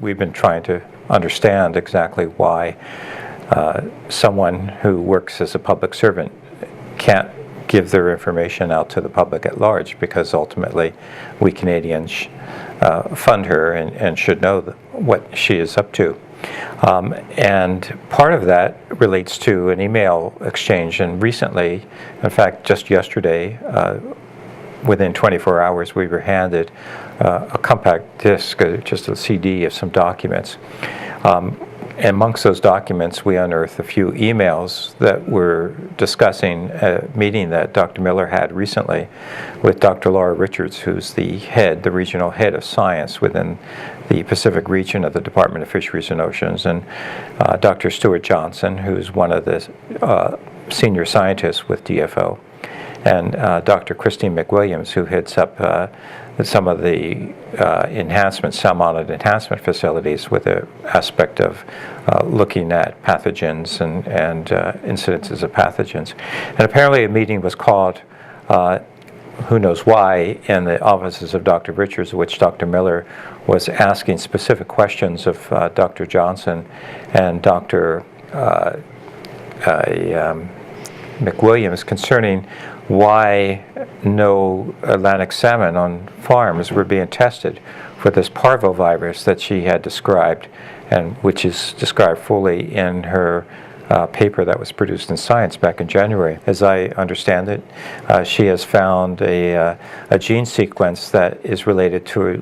we've been trying to understand exactly why someone who works as a public servant can't give their information out to the public at large, because ultimately we Canadians fund her and should know what she is up to. And part of that relates to an email exchange, and recently, in fact just yesterday, within 24 hours we were handed a compact disc, just a CD of some documents. Amongst those documents, we unearthed a few emails that were discussing a meeting that Dr. Miller had recently with Dr. Laura Richards, who's the regional head of science within the Pacific region of the Department of Fisheries and Oceans, and Dr. Stuart Johnson, who's one of the senior scientists with DFO, and Dr. Christine McWilliams, who heads up some of the salmon enhancement facilities with the aspect of looking at pathogens and incidences of pathogens. And apparently a meeting was called, who knows why, in the offices of Dr. Richards, which Dr. Miller was asking specific questions of Dr. Johnson and Dr. McWilliams concerning why no Atlantic salmon on farms were being tested for this parvovirus that she had described, and which is described fully in her paper that was produced in Science back in January. As I understand it, she has found a gene sequence that is related to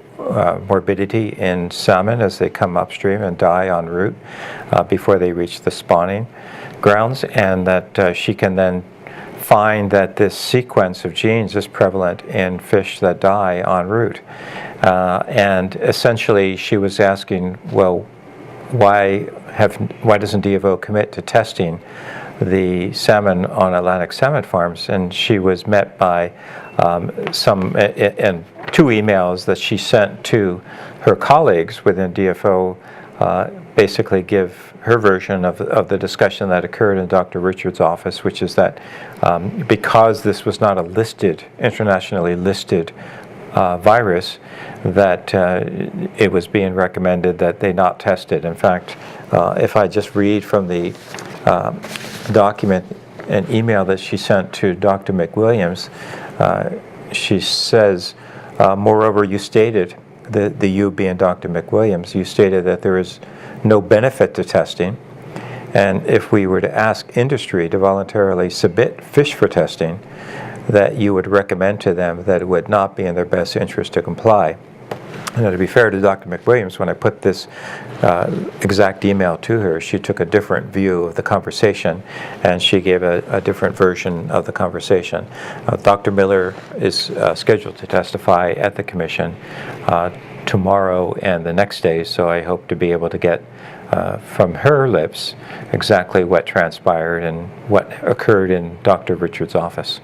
morbidity in salmon as they come upstream and die en route before they reach the spawning grounds, and that she can then find that this sequence of genes is prevalent in fish that die en route. And essentially she was asking, well, why doesn't DFO commit to testing the salmon on Atlantic salmon farms? And she was met by and two emails that she sent to her colleagues within DFO basically give her version of the discussion that occurred in Dr. Richards' office, which is that because this was not a internationally listed virus, that it was being recommended that they not test it. In fact, if I just read from the document, an email that she sent to Dr. McWilliams, she says, moreover, you stated, the you being Dr. McWilliams, you stated that there is no benefit to testing, and if we were to ask industry to voluntarily submit fish for testing, that you would recommend to them that it would not be in their best interest to comply. And to be fair to Dr. McWilliams, when I put this exact email to her, she took a different view of the conversation, and she gave a different version of the conversation. Dr. Miller is scheduled to testify at the Commission tomorrow and the next day, so I hope to be able to get from her lips exactly what transpired and what occurred in Dr. Richards' office.